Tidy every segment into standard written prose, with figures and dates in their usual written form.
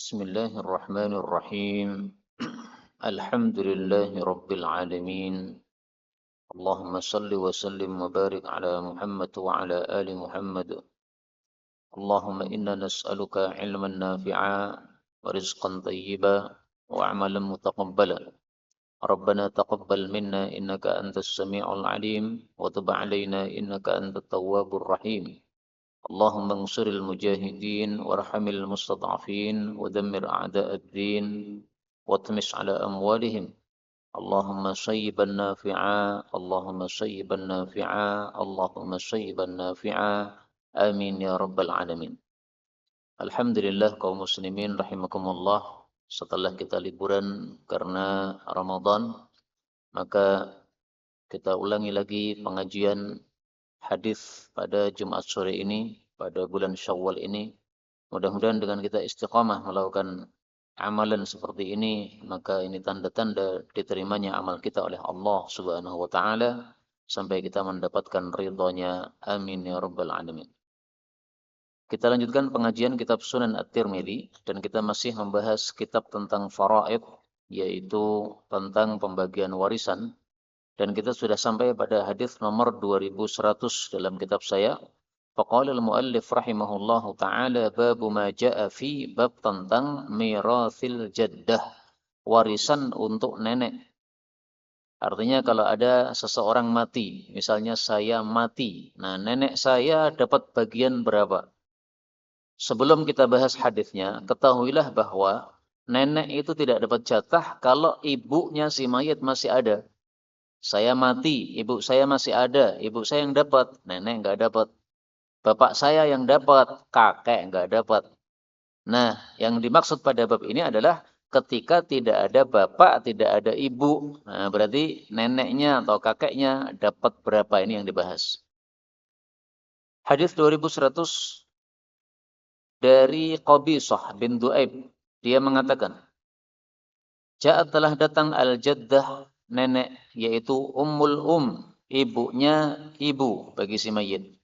بسم الله الرحمن الرحيم الحمد لله رب العالمين اللهم صل وسلم وبارك على محمد وعلى آل محمد اللهم إنا نسألك علما نافعا ورزقا طيبا وعملا متقبلا ربنا تقبل منا إنك أنت السميع العليم وتب علينا إنك أنت التواب الرحيم اللهم انصر المجاهدين وارحم المستضعفين ودمر أعداء الدين واطمس على أموالهم اللهم صيبا نافعا اللهم صيبا نافعا اللهم صيبا نافعا آمين يا رب العالمين. Alhamdulillah kaum muslimin rahimakumullah, setelah kita liburan karena Ramadan, maka kita ulangi lagi pengajian hadis pada Jumat sore ini, pada bulan Syawal ini. Mudah-mudahan dengan kita istiqamah melakukan amalan seperti ini, maka ini tanda-tanda diterimanya amal kita oleh Allah Subhanahu wa taala sampai kita mendapatkan ridhonya. Amin ya rabbal alamin. Kita lanjutkan pengajian kitab Sunan At-Tirmidzi dan kita masih membahas kitab tentang faraid, yaitu tentang pembagian warisan. Dan kita sudah sampai pada hadis nomor 2100 dalam kitab saya. Faqala al-muallif rahimahullahu taala babu ma jaa fi, bab tentang mirathil jaddah, warisan untuk nenek. Artinya kalau ada seseorang mati, misalnya saya mati, nah nenek saya dapat bagian berapa? Sebelum kita bahas hadisnya, ketahuilah bahwa nenek itu tidak dapat jatah kalau ibunya si mayit masih ada. Saya mati, ibu saya masih ada, ibu saya yang dapat, nenek enggak dapat. Bapak saya yang dapat, kakek enggak dapat. Nah, yang dimaksud pada bab ini adalah ketika tidak ada bapak, tidak ada ibu. Nah, berarti neneknya atau kakeknya dapat berapa, ini yang dibahas. Hadis 2100 dari Qabisah bin Du'aib. Dia mengatakan, Ja'at telah datang al-jaddah, nenek, yaitu ummul ibunya ibu bagi si mayit.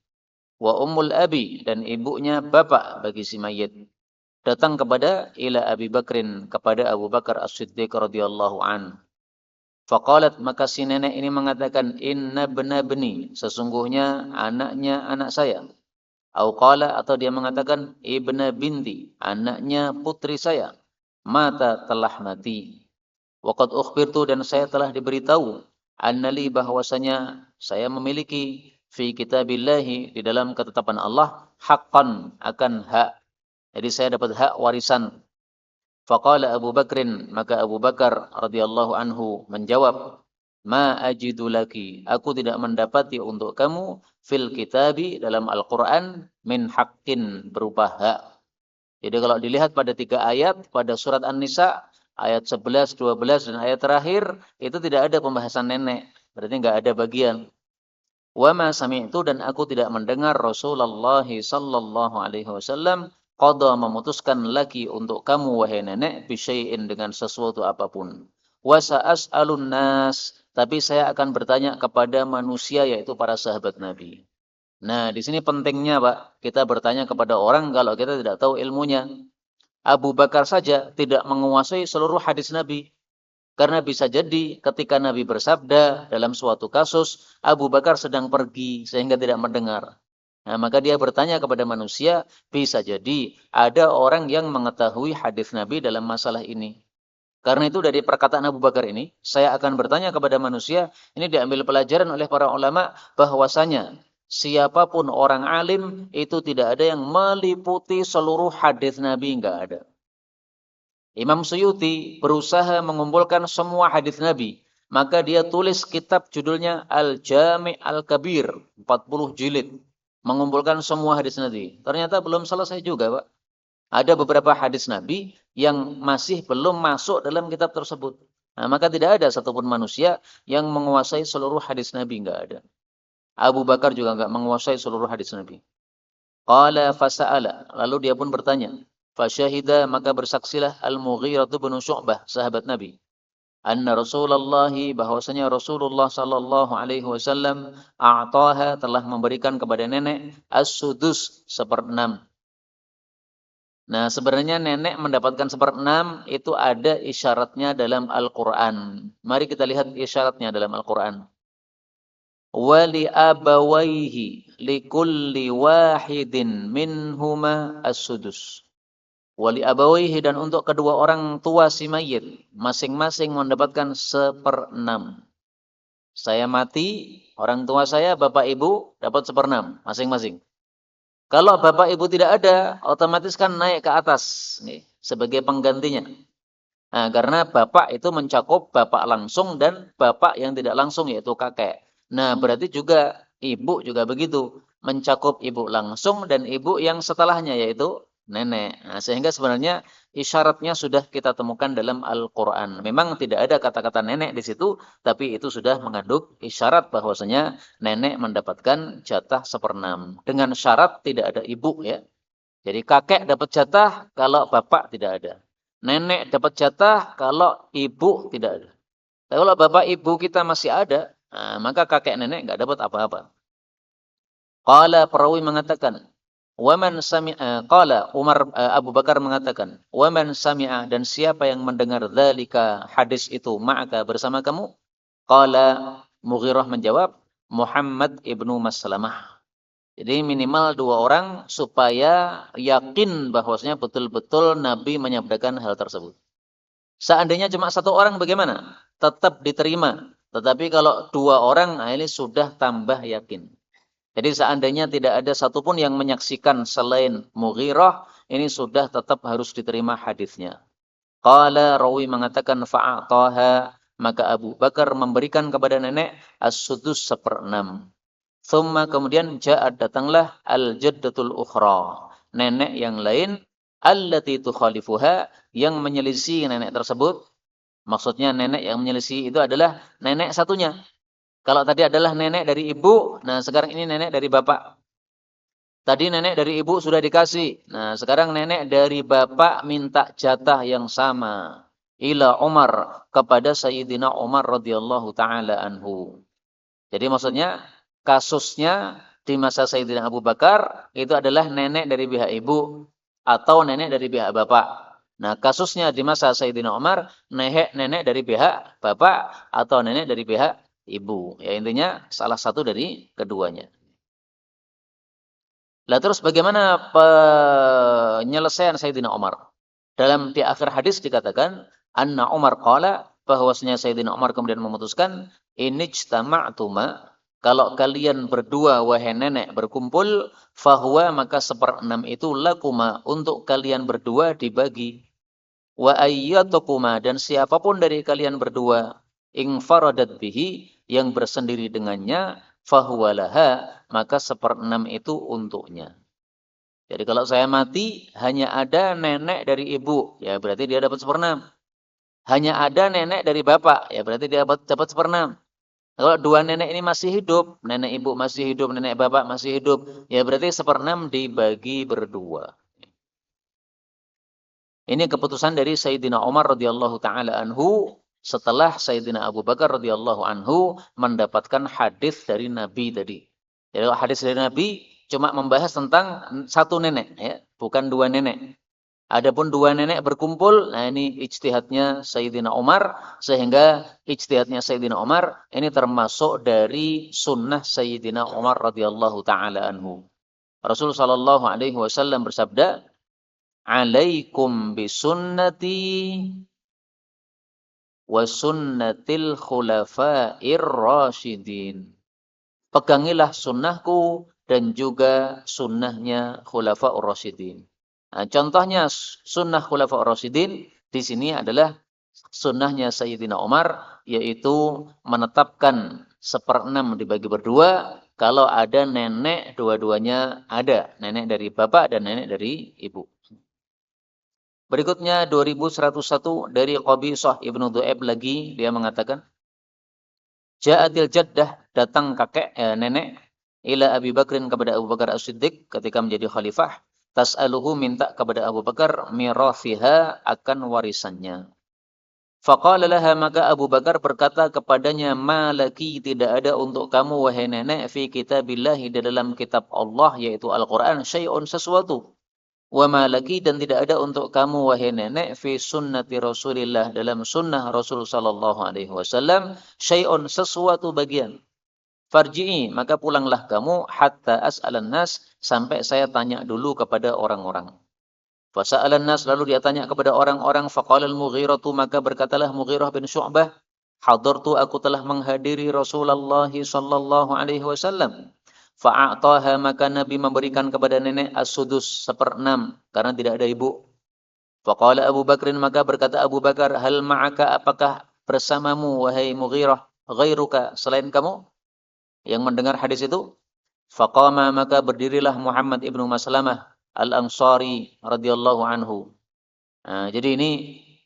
Wa ummul abi, dan ibunya bapak bagi si mayit. Datang kepada ila Abi Bakrin, kepada Abu Bakar As-Siddiq radhiyallahu an. Faqalat, maka si nenek ini mengatakan, inna bna bni, sesungguhnya anaknya anak saya. Au qala, atau dia mengatakan, ibna binti, anaknya putri saya. Mata, telah mati. Waqad ukhbirtu, dan saya telah diberitahu, annali, bahwasanya saya memiliki fi kitabillahi, di dalam ketetapan Allah, haqqan, akan hak. Jadi saya dapat hak warisan. Faqala Abu Bakrin, maka Abu Bakar radhiyallahu anhu menjawab, ma ajidu laki, aku tidak mendapati untuk kamu fil kitabi, dalam Al-Qur'an, min haqqin, berupa hak. Jadi kalau dilihat pada 3 ayat pada surat An-Nisa, ayat 11, 12 dan ayat terakhir, itu tidak ada pembahasan nenek. Berarti enggak ada bagian. Wa ma sami'tu, dan aku tidak mendengar Rasulullah sallallahu alaihi wasallam qada, memutuskan laki untuk kamu wahai nenek, bisyai'in, dengan sesuatu apapun. Wa sa'as'alun nas, tapi saya akan bertanya kepada manusia, yaitu para sahabat Nabi. Nah, di sini pentingnya, Pak, kita bertanya kepada orang kalau kita tidak tahu ilmunya. Abu Bakar saja tidak menguasai seluruh hadis Nabi. Karena bisa jadi ketika Nabi bersabda dalam suatu kasus, Abu Bakar sedang pergi sehingga tidak mendengar. Nah, maka dia bertanya kepada manusia, bisa jadi ada orang yang mengetahui hadis Nabi dalam masalah ini. Karena itu dari perkataan Abu Bakar ini, saya akan bertanya kepada manusia, ini diambil pelajaran oleh para ulama, bahwasanya siapapun orang alim, itu tidak ada yang meliputi seluruh hadis Nabi, enggak ada. Imam Suyuti berusaha mengumpulkan semua hadis Nabi. Maka dia tulis kitab judulnya Al-Jami' Al-Kabir, 40 jilid. Mengumpulkan semua hadis Nabi. Ternyata belum selesai juga, Pak. Ada beberapa hadis Nabi yang masih belum masuk dalam kitab tersebut. Nah, maka tidak ada satupun manusia yang menguasai seluruh hadis Nabi, enggak ada. Abu Bakar juga enggak menguasai seluruh hadis Nabi. Qala fasa'ala, lalu dia pun bertanya. Fasyahida, maka bersaksilah Al-Mughirah bin Syu'bah, sahabat Nabi. Anna Rasulullah, bahwasanya Rasulullah sallallahu alaihi wasallam a'taha, telah memberikan kepada nenek as-sudus, 1/6. Nah, sebenarnya nenek mendapatkan 1/6 itu ada isyaratnya dalam Al-Quran. Mari kita lihat isyaratnya dalam Al-Quran. Wali abawaihi likulli wahidin minhuma as-sudus. Wali abawaihi, dan untuk kedua orang tua si mayit masing-masing mendapatkan 1/6. Saya mati, orang tua saya, bapak ibu dapat 1/6 masing-masing. Kalau bapak ibu tidak ada, otomatis kan naik ke atas nih, sebagai penggantinya. Nah, karena bapak itu mencakup bapak langsung dan bapak yang tidak langsung, yaitu kakek. Nah, berarti juga ibu juga begitu, mencakup ibu langsung dan ibu yang setelahnya, yaitu nenek. Nah, sehingga sebenarnya isyaratnya sudah kita temukan dalam Al-Quran. Memang tidak ada kata-kata nenek di situ, tapi itu sudah mengandung isyarat bahwasanya nenek mendapatkan jatah 1/6. Dengan syarat tidak ada ibu, ya. Jadi kakek dapat jatah kalau bapak tidak ada. Nenek dapat jatah kalau ibu tidak ada. Tapi kalau bapak ibu kita masih ada, nah, maka kakek nenek nggak dapat apa-apa. Qala, perawi mengatakan, waman sami'a, qala Umar, Abu Bakar mengatakan, waman sami'a, dan siapa yang mendengar dzalika, hadis itu, ma'aka, bersama kamu? Qala Mughirah menjawab, Muhammad ibnu Maslamah. Jadi minimal 2 orang supaya yakin bahwasanya betul-betul Nabi menyampaikan hal tersebut. Seandainya cuma 1 orang bagaimana? Tetap diterima. Tetapi kalau 2 orang, nah ini sudah tambah yakin. Jadi seandainya tidak ada satupun yang menyaksikan selain Mughirah, ini sudah tetap harus diterima hadisnya. Qala, rawi mengatakan, fa'ataha, maka Abu Bakar memberikan kepada nenek as-sudus 1/6. Thumma, kemudian ja'at, datanglah al-jaddatul ukhra, nenek yang lain, allati tukhalifuha, yang menyelisih nenek tersebut. Maksudnya nenek yang menyelisih itu adalah nenek satunya. Kalau tadi adalah nenek dari ibu, nah sekarang ini nenek dari bapak. Tadi nenek dari ibu sudah dikasih. Nah, sekarang nenek dari bapak minta jatah yang sama. Ila Umar, kepada Sayyidina Umar radhiyallahu taala anhu. Jadi maksudnya kasusnya di masa Sayyidina Abu Bakar itu adalah nenek dari pihak ibu atau nenek dari pihak bapak. Nah, kasusnya di masa Sayyidina Umar, nenek dari pihak bapak atau nenek dari pihak ibu. Ya, intinya salah satu dari keduanya. Lah terus bagaimana penyelesaian Sayyidina Umar? Di akhir hadis dikatakan, anna Umar qala, bahwasanya Sayyidina Umar kemudian memutuskan, inijtama'tuma, kalau kalian berdua wahai nenek berkumpul, fahuwa, maka 1/6 itu lakuma, untuk kalian berdua dibagi. Wa ayyatukuma, dan siapapun dari kalian berdua, ingfaradat bihi, yang bersendiri dengannya, fahuwa laha, maka 1/6 itu untuknya. Jadi kalau saya mati, hanya ada nenek dari ibu, ya berarti dia dapat 1/6. Hanya ada nenek dari bapak, ya berarti dia dapat 1/6. Kalau 2 nenek ini masih hidup, nenek ibu masih hidup, nenek bapak masih hidup, ya berarti 1/6 dibagi berdua. Ini keputusan dari Sayyidina Umar radhiyallahu taala anhu setelah Sayyidina Abu Bakar radhiyallahu anhu mendapatkan hadis dari Nabi tadi. Jadi hadis dari Nabi cuma membahas tentang 1 nenek, ya, bukan 2 nenek. Adapun 2 nenek berkumpul, nah ini ijtihadnya Sayyidina Umar, sehingga ijtihadnya Sayyidina Umar ini termasuk dari sunnah Sayyidina Umar radhiyallahu taala anhu. Rasul sallallahu alaihi wasallam bersabda, alaikum bisunnati wa sunnatil khulafa'ir rasyidin. Pegangilah sunnahku dan juga sunnahnya khulafa'ur rasyidin. Nah, contohnya sunnah khulafa'ur rasyidin di sini adalah sunnahnya Sayyidina Umar, yaitu menetapkan 1/6 dibagi berdua kalau ada nenek, dua-duanya ada, nenek dari bapak dan nenek dari ibu. Berikutnya 2101 dari Qabisah Ibnu Dhu'aib lagi, dia mengatakan, Ja'atil jaddah, datang kakek, nenek, ila Abi Bakrin, kepada Abu Bakar As-Siddiq ketika menjadi khalifah, tas'aluhu, minta kepada Abu Bakar, mirathiha, akan warisannya. Faqala laha, maka Abu Bakar berkata kepadanya, ma laki, tidak ada untuk kamu wahai nenek, fi kitabillahi, di dalam kitab Allah yaitu Al-Qur'an, syai'un, sesuatu. Wa ma laki, dan tidak ada untuk kamu wahai nenek fi sunnati Rasulillah, dalam sunnah Rasul sallallahu alaihi wasallam, syai'un, sesuatu bagian. Farji'i, maka pulanglah kamu, hatta as'alan nas, sampai saya tanya dulu kepada orang-orang. Fasa'alan nas, lalu dia tanya kepada orang-orang, faqala al-Mughiratu, maka berkatalah Mughirah bin Syu'bah, hadartu, aku telah menghadiri Rasulullah sallallahu alaihi wasallam. Fa'ataha, maka Nabi memberikan kepada nenek as-sudus, 1/6, karena tidak ada ibu. Faqala Abu Bakrin, maka berkata Abu Bakar, hal ma'aka, apakah bersamamu wahai Mughirah, ghairuka, selain kamu yang mendengar hadis itu? Faqama, maka berdirilah Muhammad ibnu Maslamah al-Ansari radhiyallahu anhu. Nah, jadi ini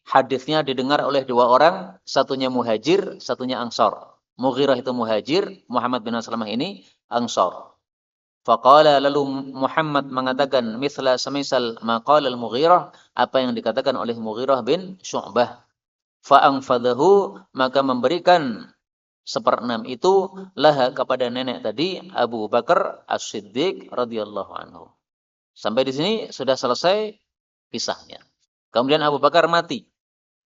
hadisnya didengar oleh dua orang, satunya muhajir, satunya ansar. Mughirah itu muhajir, Muhammad bin Maslamah ini ansar. Faqala, lalu Muhammad mengatakan, mithla semisal maqala al-Mughirah, apa yang dikatakan oleh Mughirah bin Syu'bah. Fa'anfadahu, maka memberikan 1/6 itu laha kepada nenek tadi, Abu Bakar As-Siddiq radhiyallahu anhu. Sampai di sini sudah selesai kisahnya. Kemudian Abu Bakar mati.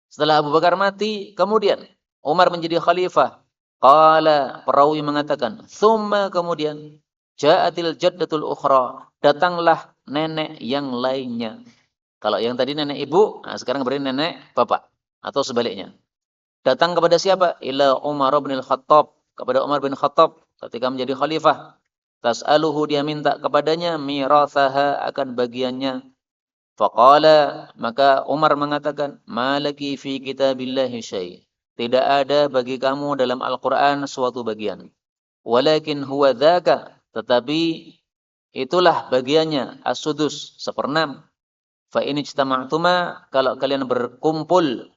Setelah Abu Bakar mati, kemudian Umar menjadi khalifah. Qala, perawi mengatakan, thumma, kemudian ja'atil jaddatul ukhra, datanglah nenek yang lainnya. Kalau yang tadi nenek ibu, nah sekarang berarti nenek bapak atau sebaliknya. Datang kepada siapa? Ila Umar bin Khattab, kepada Umar bin Khattab ketika menjadi khalifah. Tas'aluhu, dia minta kepadanya mirathaha, akan bagiannya. Faqala, maka Umar mengatakan, malaki fi kitabillahi syai', tidak ada bagi kamu dalam Al-Qur'an suatu bagian. Walakin huwa dzaka, tetapi itulah bagiannya, as-sudus, 1/6. Fa in ijtama'tuma, kalau kalian berkumpul,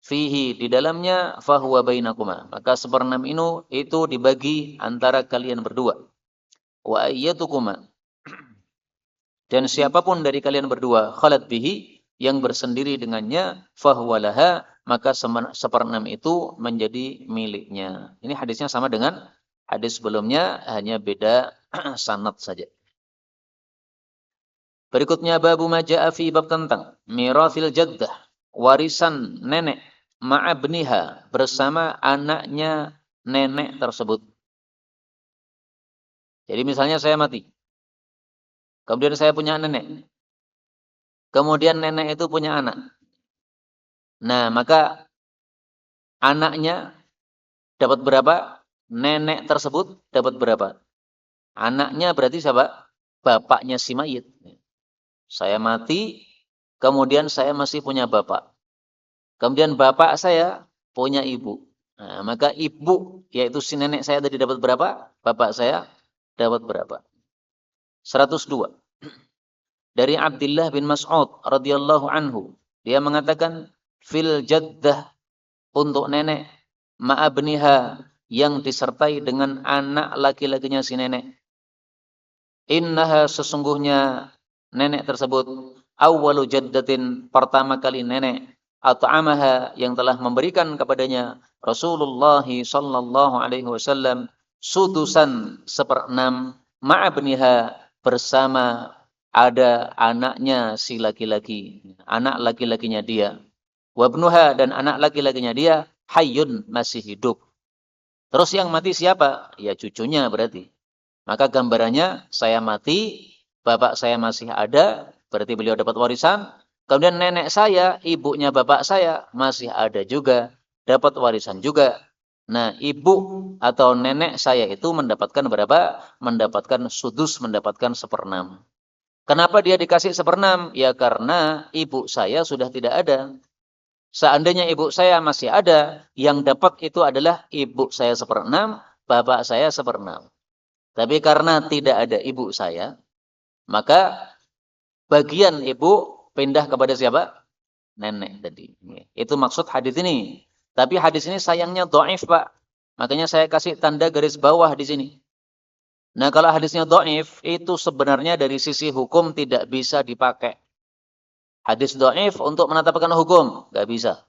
fihi, di dalamnya, fahuwa bainakuma, maka 1/6 itu dibagi antara kalian berdua. Wa ayyatukuma, dan siapapun dari kalian berdua, khalat bihi, yang bersendiri dengannya, fahuwa laha, maka 1/6 itu menjadi miliknya. Ini hadisnya sama dengan hadis sebelumnya, hanya beda sanad saja. Berikutnya babu maja'a fi, bab tentang mirathil jaddah, warisan nenek, ma'abniha, bersama anaknya nenek tersebut. Jadi misalnya saya mati, kemudian saya punya nenek, kemudian nenek itu punya anak. Nah, maka anaknya dapat berapa? Nenek tersebut dapat berapa? Anaknya berarti siapa? Bapaknya si mayit. Saya mati, kemudian saya masih punya bapak. Kemudian bapak saya punya ibu. Nah, maka ibu, yaitu si nenek saya tadi dapat berapa? Bapak saya dapat berapa? 102. Dari Abdullah bin Mas'ud radhiyallahu anhu, dia mengatakan, fil jaddah, untuk nenek, ma'abniha, yang disertai dengan anak laki-lakinya si nenek. Innaha, sesungguhnya nenek tersebut, awwalu jaddatin, pertama kali nenek, at'amaha, yang telah memberikan kepadanya Rasulullah sallallahu alaihi wasallam, sudusan, 1/6, ma'abniha, bersama ada anaknya si laki-laki, anak laki-lakinya dia. Wabnuha, dan anak laki-lakinya dia, hayyun, masih hidup. Terus yang mati siapa? Ya cucunya berarti. Maka gambarannya, saya mati, bapak saya masih ada, berarti beliau dapat warisan. Kemudian nenek saya, ibunya bapak saya, masih ada juga, dapat warisan juga. Nah, ibu atau nenek saya itu mendapatkan berapa? Mendapatkan sudus, mendapatkan 1/6. Kenapa dia dikasih 1/6? Ya karena ibu saya sudah tidak ada. Seandainya ibu saya masih ada, yang dapat itu adalah ibu saya 1/6, bapak saya 1/6. Tapi karena tidak ada ibu saya, maka bagian ibu pindah kepada siapa? Nenek tadi. Itu maksud hadis ini. Tapi hadis ini sayangnya dhaif, Pak. Makanya saya kasih tanda garis bawah di sini. Nah, kalau hadisnya dhaif, itu sebenarnya dari sisi hukum tidak bisa dipakai. Hadis dhaif untuk menetapkan hukum, nggak bisa.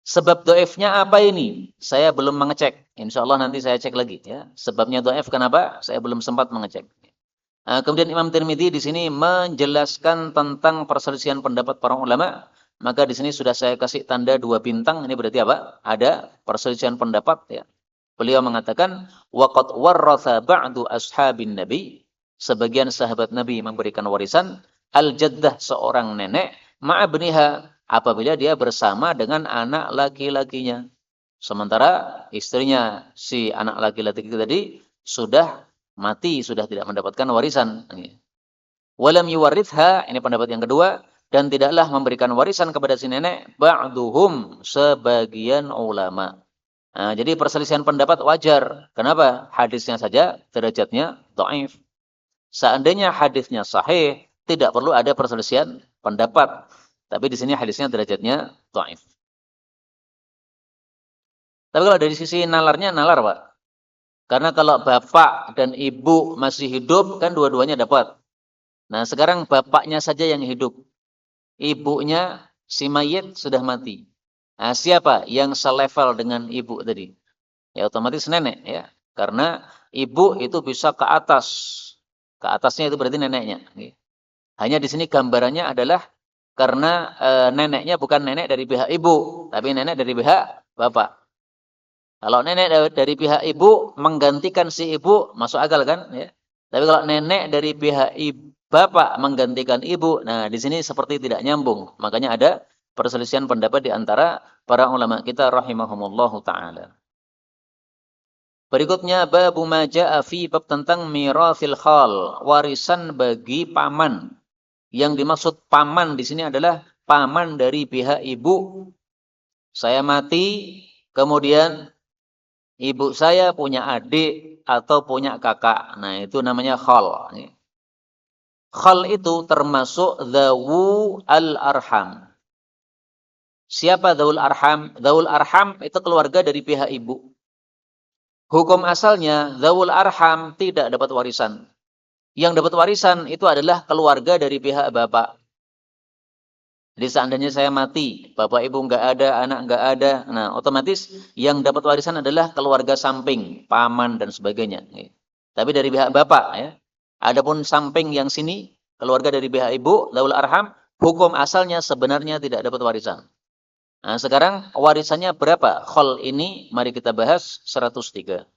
Sebab dhaifnya apa ini? Saya belum mengecek. Insya Allah nanti saya cek lagi ya. Sebabnya dhaif kenapa? Saya belum sempat mengecek. Kemudian Imam Tirmidzi di sini menjelaskan tentang perselisihan pendapat para ulama. Maka di sini sudah saya kasih tanda 2 bintang. Ini berarti apa? Ada perselisihan pendapat ya. Beliau mengatakan waqad warratha ba'du ashabin nabi, sebagian sahabat Nabi memberikan warisan al-jaddah seorang nenek ma'abniha apabila dia bersama dengan anak laki-lakinya. Sementara istrinya si anak laki-laki tadi sudah mati, sudah tidak mendapatkan warisan. Walam yuwarritha, ini pendapat yang kedua, dan tidaklah memberikan warisan kepada si nenek ba'duhum, sebagian ulama. Nah, jadi perselisihan pendapat wajar. Kenapa? Hadisnya saja derajatnya dhaif. Seandainya hadisnya sahih, tidak perlu ada perselisihan pendapat. Tapi di sini hadisnya derajatnya dhaif. Tapi kalau dari sisi nalarnya, nalar, Pak. Karena kalau bapak dan ibu masih hidup, kan dua-duanya dapat. Nah, sekarang bapaknya saja yang hidup. Ibunya, si mayit sudah mati. Nah, siapa yang selevel dengan ibu tadi? Ya otomatis nenek ya. Karena ibu itu bisa ke atas. Ke atasnya itu berarti neneknya. Hanya di sini gambarannya adalah karena neneknya bukan nenek dari pihak ibu, tapi nenek dari pihak bapak. Kalau nenek dari pihak ibu menggantikan si ibu, masuk akal kan? Ya. Tapi kalau nenek dari pihak bapak menggantikan ibu, nah di sini seperti tidak nyambung. Makanya ada perselisihan pendapat di antara para ulama kita rahimahumullahu taala. Berikutnya babu ma jaa fi, bab tentang mirathil khal, warisan bagi paman. Yang dimaksud paman di sini adalah paman dari pihak ibu. Saya mati, kemudian ibu saya punya adik atau punya kakak. Nah, itu namanya khal. Khal itu termasuk dhawu al-arham. Siapa dhawul arham? Dhawul arham itu keluarga dari pihak ibu. Hukum asalnya, dhawul arham tidak dapat warisan. Yang dapat warisan itu adalah keluarga dari pihak bapak. Jadi seandainya saya mati, bapak ibu nggak ada, anak nggak ada, nah otomatis yang dapat warisan adalah keluarga samping, paman dan sebagainya. Tapi dari pihak bapak ya. Adapun samping yang sini, keluarga dari pihak ibu, dhawul arham, hukum asalnya sebenarnya tidak dapat warisan. Nah, sekarang warisannya berapa? Khol ini mari kita bahas 103.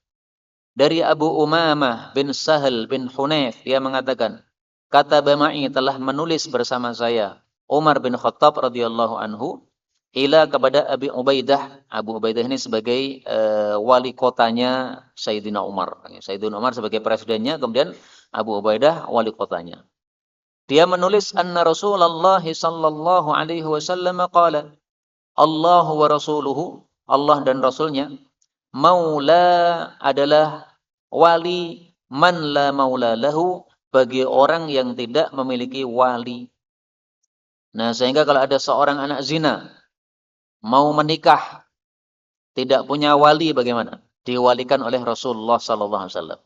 Dari Abu Umamah bin Sahal bin Hunayf, dia mengatakan, kata Bama'i telah menulis bersama saya Umar bin Khattab radhiyallahu anhu ila kepada Abi Ubaidah. Abu Ubaidah ini sebagai wali kotanya Sayyidina Umar. Sayyidina Umar sebagai presidennya, kemudian Abu Ubaidah wali kotanya. Dia menulis anna Rasulullah sallallahu alaihi wasallam qala, Allah wa rasuluhu, Allah dan Rasulnya, maula adalah wali, man la maula lahu, bagi orang yang tidak memiliki wali. Nah, sehingga kalau ada seorang anak zina mau menikah, tidak punya wali, bagaimana? Diwalikan oleh Rasulullah sallallahu alaihi wasallam.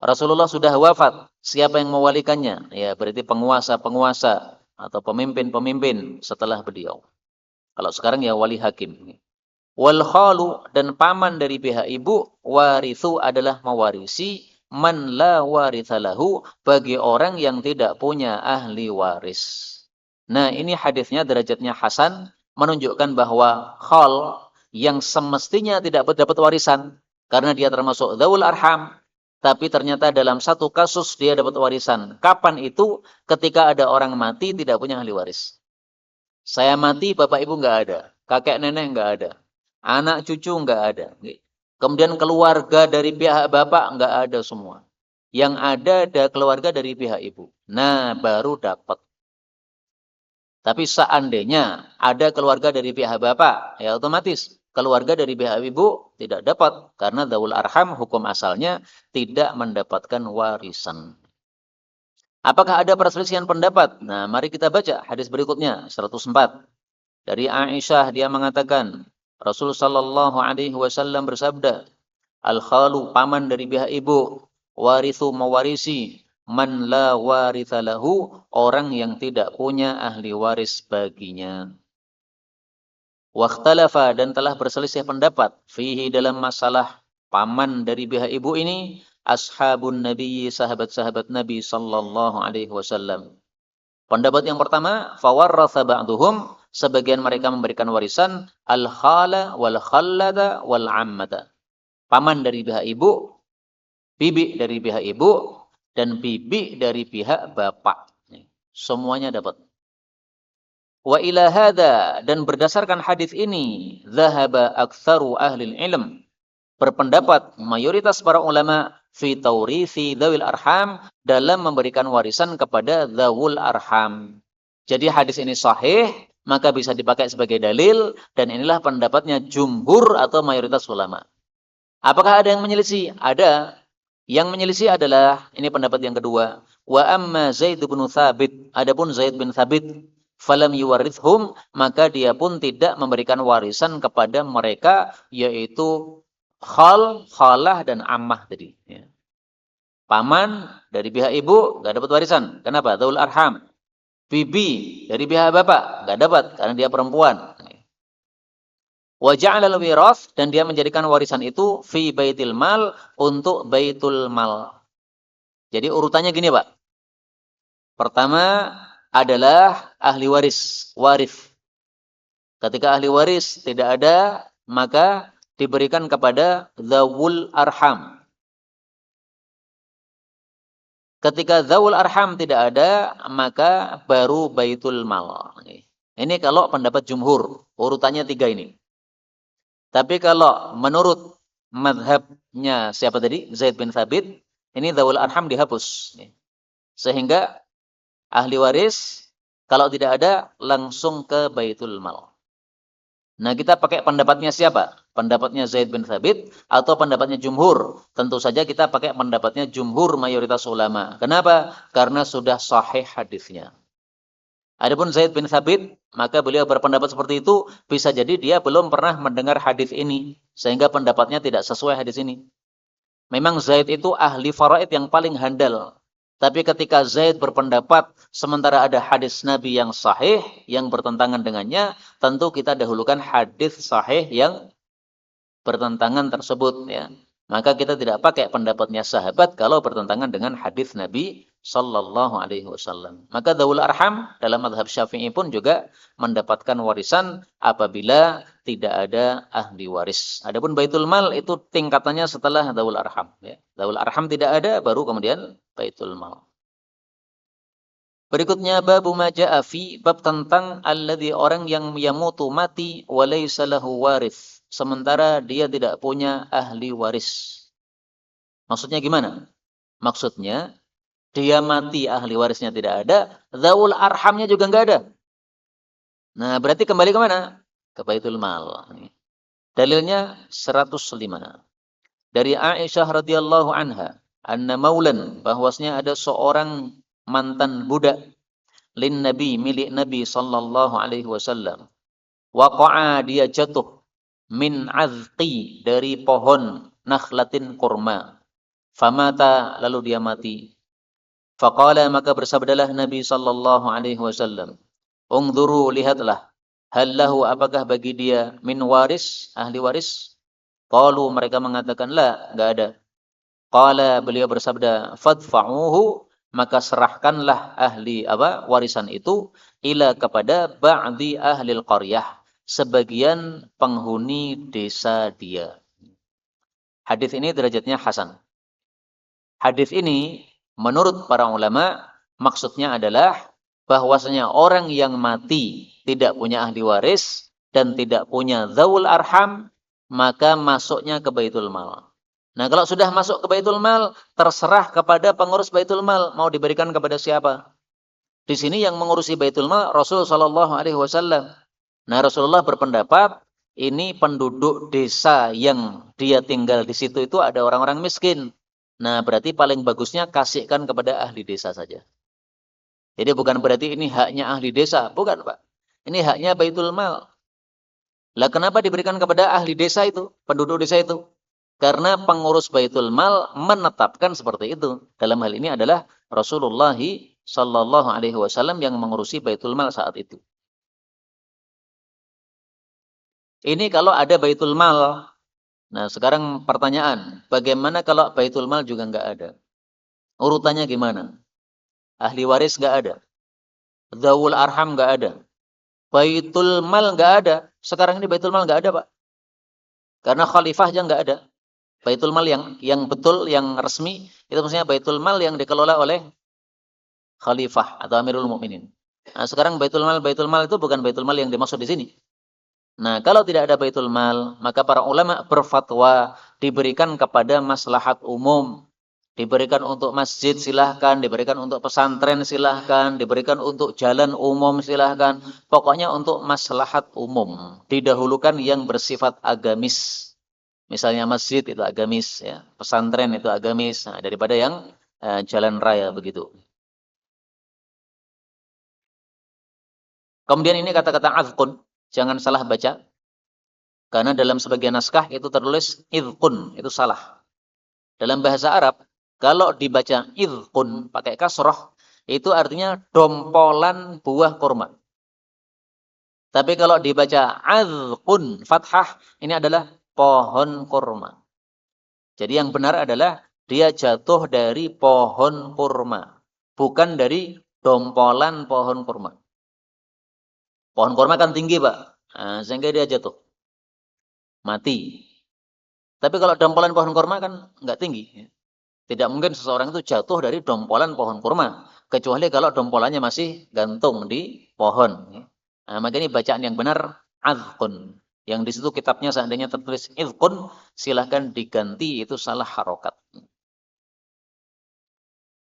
Rasulullah sudah wafat, siapa yang mewalikannya? Ya, berarti penguasa-penguasa atau pemimpin-pemimpin setelah beliau. Kalau sekarang ya wali hakim. Wal khalu, dan paman dari pihak ibu, warithu adalah mewarisi, man la warithalahu, bagi orang yang tidak punya ahli waris. Nah, ini hadisnya derajatnya hasan, menunjukkan bahwa khal yang semestinya tidak dapat warisan karena dia termasuk dzawul arham, tapi ternyata dalam satu kasus dia dapat warisan. Kapan itu? Ketika ada orang mati tidak punya ahli waris. Saya mati, bapak ibu nggak ada, kakek nenek nggak ada, anak cucu nggak ada. Kemudian keluarga dari pihak bapak nggak ada semua. Yang ada keluarga dari pihak ibu. Nah, baru dapat. Tapi seandainya ada keluarga dari pihak bapak, ya otomatis keluarga dari pihak ibu tidak dapat. Karena dzawul arham hukum asalnya tidak mendapatkan warisan. Apakah ada perselisihan pendapat? Nah, mari kita baca hadis berikutnya, 104. Dari Aisyah, dia mengatakan, Rasul sallallahu alaihi wasallam bersabda, al-khalu, paman dari pihak ibu, warithu, mewarisi, man la waritha lahu, orang yang tidak punya ahli waris baginya. Wakhtalafa, dan telah berselisih pendapat, fihi, dalam masalah paman dari pihak ibu ini, ashabun Nabi, sahabat-sahabat Nabi sallallahu alaihi wasallam. Pendapat yang pertama, fawarratha ba'duhum, sebagian mereka memberikan warisan al-khala wal khallada wal ammata. Paman dari pihak ibu, bibi dari pihak ibu, dan bibi dari pihak bapak. Semuanya dapat. Wa ila hadza, dan berdasarkan hadis ini, zahaba aktsaru ahli ilm, berpendapat mayoritas para ulama fi taurithi dzawil arham, dalam memberikan warisan kepada dzawul arham. Jadi hadis ini sahih, maka bisa dipakai sebagai dalil, dan inilah pendapatnya jumhur atau mayoritas ulama. Apakah ada yang menyelisih? Ada. Yang menyelisih adalah, ini pendapat yang kedua, wa amma Zaid bin Thabit, adapun Zaid bin Thabit, falam yuwarithhum, maka dia pun tidak memberikan warisan kepada mereka, yaitu khal, khalah, dan ammah tadi. Ya. Paman dari pihak ibu nggak dapat warisan. Kenapa? Dzawul arham. Bibi dari pihak bapak nggak dapat karena dia perempuan. Wa ja'ala al-wirath, dan dia menjadikan warisan itu fi baitil mal, untuk baitul mal. Jadi urutannya gini, Pak. Pertama adalah ahli waris, warith. Ketika ahli waris tidak ada, maka diberikan kepada dzawul arham. Ketika dzawul arham tidak ada, maka baru baitul mal. Ini kalau pendapat jumhur, urutannya 3 ini. Tapi kalau menurut mazhabnya siapa tadi? Zaid bin Thabit, ini dzawul arham dihapus. Sehingga ahli waris kalau tidak ada langsung ke baitul mal. Nah, kita pakai pendapatnya siapa? Pendapatnya Zaid bin Thabit atau pendapatnya jumhur? Tentu saja kita pakai pendapatnya jumhur mayoritas ulama. Kenapa? Karena sudah sahih hadisnya. Adapun Zaid bin Thabit, maka beliau berpendapat seperti itu, bisa jadi dia belum pernah mendengar hadis ini, sehingga pendapatnya tidak sesuai hadis ini. Memang Zaid itu ahli faraid yang paling handal. Tapi ketika Zaid berpendapat, sementara ada hadis Nabi yang sahih, yang bertentangan dengannya, tentu kita dahulukan hadis sahih yang bertentangan tersebut. Ya. Maka kita tidak pakai pendapatnya sahabat kalau bertentangan dengan hadis Nabi sallallahu alaihi wasallam. Maka dzawul arham dalam mazhab Syafi'i pun juga mendapatkan warisan apabila tidak ada ahli waris. Adapun baitul mal itu tingkatannya setelah dzawul arham, ya. Dzawul arham tidak ada, baru kemudian baitul mal. Berikutnya babu ma jaa fi, bab tentang alladzi, orang yang yamutu mati wa laisa lahu waris, sementara dia tidak punya ahli waris. Maksudnya gimana? Maksudnya dia mati, ahli warisnya tidak ada, dzawul arhamnya juga enggak ada. Nah, berarti kembali ke mana? Ke baitul mal. Dalilnya 105. Dari Aisyah radhiyallahu anha, anna maulan, bahwasanya ada seorang mantan budak lin Nabi, milik Nabi sallallahu alaihi wasallam. Waqa'a, dia jatuh, min azqi, dari pohon nakhlatin kurma. Famata, lalu dia mati. Faqala, maka bersabdalah Nabi sallallahu alaihi wasallam, ungduru, lihatlah, hal lahu, apakah bagi dia min waris, ahli waris? Qalu, mereka mengatakan la, enggak ada. Qala, beliau bersabda, fadfa'uhu, maka serahkanlah ahli warisan itu ila, kepada ba'di ahli qaryah, sebagian penghuni desa dia. Hadis ini derajatnya hasan. Hadis ini menurut para ulama maksudnya adalah bahwasanya orang yang mati tidak punya ahli waris dan tidak punya dzawul arham, maka masuknya ke baitul mal. Nah, kalau sudah masuk ke baitul mal, terserah kepada pengurus baitul mal mau diberikan kepada siapa. Di sini yang mengurusi baitul mal Rasul sallallahu alaihi wasallam. Nah, Rasulullah berpendapat ini penduduk desa yang dia tinggal di situ itu ada orang-orang miskin. Nah, berarti paling bagusnya kasihkan kepada ahli desa saja. Jadi bukan berarti ini haknya ahli desa, bukan, Pak. Ini haknya baitul mal. Lah, kenapa diberikan kepada ahli desa itu, penduduk desa itu? Karena pengurus baitul mal menetapkan seperti itu. Dalam hal ini adalah Rasulullah sallallahu alaihi wasallam yang mengurusi baitul mal saat itu. Ini kalau ada baitul mal Nah, sekarang pertanyaan, bagaimana kalau Baitul Mal juga nggak ada? Urutannya gimana? Ahli waris nggak ada. Dzawul arham nggak ada. Baitul Mal nggak ada. Sekarang ini Baitul Mal nggak ada, Pak. Karena khalifah aja nggak ada. Baitul Mal yang betul, yang resmi, itu maksudnya Baitul Mal yang dikelola oleh khalifah atau Amirul Mukminin. Nah, sekarang Baitul Mal itu bukan Baitul Mal yang dimaksud di sini. Nah, kalau tidak ada Baitul Mal, maka para ulama berfatwa diberikan kepada maslahat umum. Diberikan untuk masjid silahkan, diberikan untuk pesantren silahkan, diberikan untuk jalan umum silahkan. Pokoknya untuk maslahat umum. Didahulukan yang bersifat agamis. Misalnya masjid itu agamis, ya. Pesantren itu agamis, nah, daripada yang jalan raya begitu. Kemudian ini kata-kata azqun, jangan salah baca. Karena dalam sebagian naskah itu tertulis idqun, itu salah. Dalam bahasa Arab, kalau dibaca idqun pakai kasroh, itu artinya dompolan buah kurma. Tapi kalau dibaca azqun fathah, ini adalah pohon kurma. Jadi yang benar adalah dia jatuh dari pohon kurma, bukan dari dompolan pohon kurma. Pohon kurma kan tinggi, Pak. Nah, sehingga dia jatuh, mati. Tapi kalau dompolan pohon kurma kan nggak tinggi. Tidak mungkin seseorang itu jatuh dari dompolan pohon kurma. Kecuali kalau dompolannya masih gantung di pohon. Nah, maka ini bacaan yang benar, azqun. Yang di situ kitabnya seandainya tertulis izqun, silahkan diganti, itu salah harokat.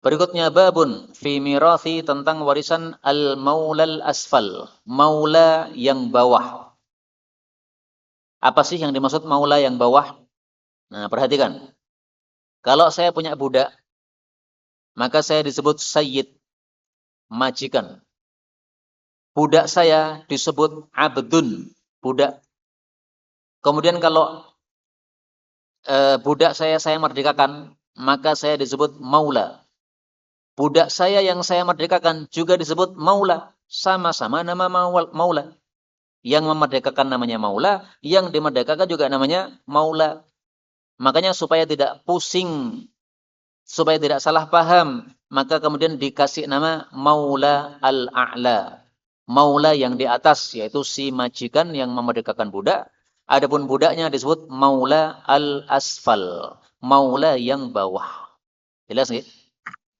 Berikutnya babun fi mirathi, tentang warisan al-maulal asfal. Maula yang bawah. Apa sih yang dimaksud maula yang bawah? Nah, perhatikan. Kalau saya punya budak, maka saya disebut sayyid, majikan. Budak saya disebut abdun, budak. Kemudian kalau budak saya merdekakan, maka saya disebut maula. Budak saya yang saya merdekakan juga disebut maula. Sama-sama nama maula. Yang memerdekakan namanya maula, yang dimerdekakan juga namanya maula. Makanya supaya tidak pusing, supaya tidak salah paham, maka kemudian dikasih nama maula al-a'la. Maula yang di atas, yaitu si majikan yang memerdekakan budak. Adapun budaknya disebut maula al-asfal, maula yang bawah. Jelas nggih?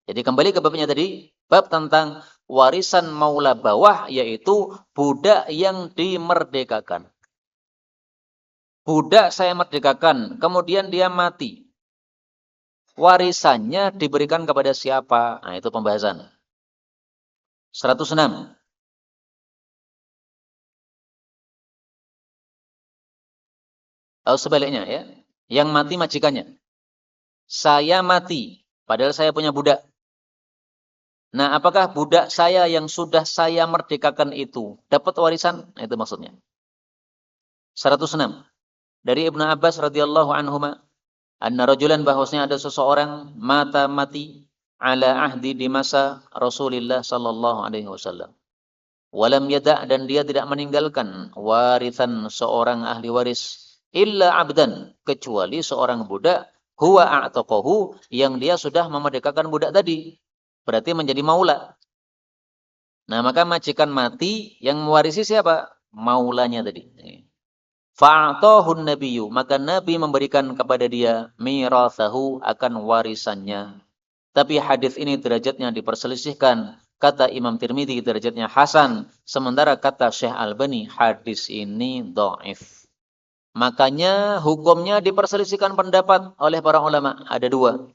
Jadi kembali ke babnya tadi, bab tentang warisan maula bawah, yaitu budak yang dimerdekakan. Budak saya merdekakan, kemudian dia mati. Warisannya diberikan kepada siapa? Nah, itu pembahasan. 106. Atau sebaliknya ya. Yang mati majikannya. Saya mati, padahal saya punya budak. Nah, apakah budak saya yang sudah saya merdekakan itu dapat warisan? Nah, itu maksudnya. 106. Dari Ibnu Abbas radhiyallahu anhuma, anna rajulan, bahwasanya ada seseorang mati ala ahdi, di masa Rasulullah sallallahu alaihi wasallam. Walam yada', dan dia tidak meninggalkan warisan seorang ahli waris, illa abdan, kecuali seorang budak, huwa a'taqahu, yang dia sudah memerdekakan budak tadi. Berarti menjadi maula. Nah, maka majikan mati, yang mewarisi siapa? Maulanya tadi. Fa'atahun nabiyyu, maka Nabi memberikan kepada dia mirathahu, akan warisannya. Tapi hadis ini derajatnya diperselisihkan. Kata Imam Tirmidzi derajatnya hasan, sementara kata Syekh Albani hadis ini dhaif. Makanya hukumnya diperselisihkan pendapat oleh para ulama, ada dua.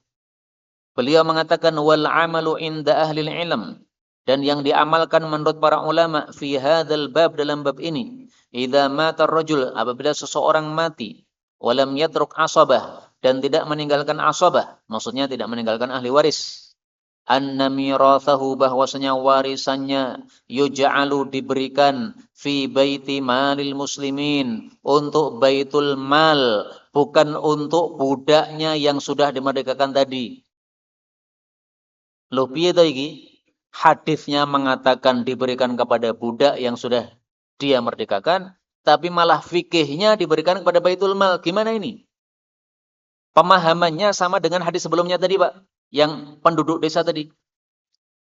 Beliau mengatakan wal amalu inda ahli ilm, dan yang diamalkan menurut para ulama fi hadzal bab, dalam bab ini, idza mata ar-rajul, apabila seseorang mati, walam yatruk asabah, dan tidak meninggalkan asabah, maksudnya tidak meninggalkan ahli waris, anna mirathahu, bahwasanya warisannya, yuj'alu, diberikan, fi baiti malil muslimin, untuk baitul mal, bukan untuk budaknya yang sudah dimerdekakan tadi. Loh piye to iki? Hadisnya mengatakan diberikan kepada budak yang sudah dia merdekakan, tapi malah fikihnya diberikan kepada baitul mal. Gimana ini? Pemahamannya sama dengan hadis sebelumnya tadi, Pak, yang penduduk desa tadi.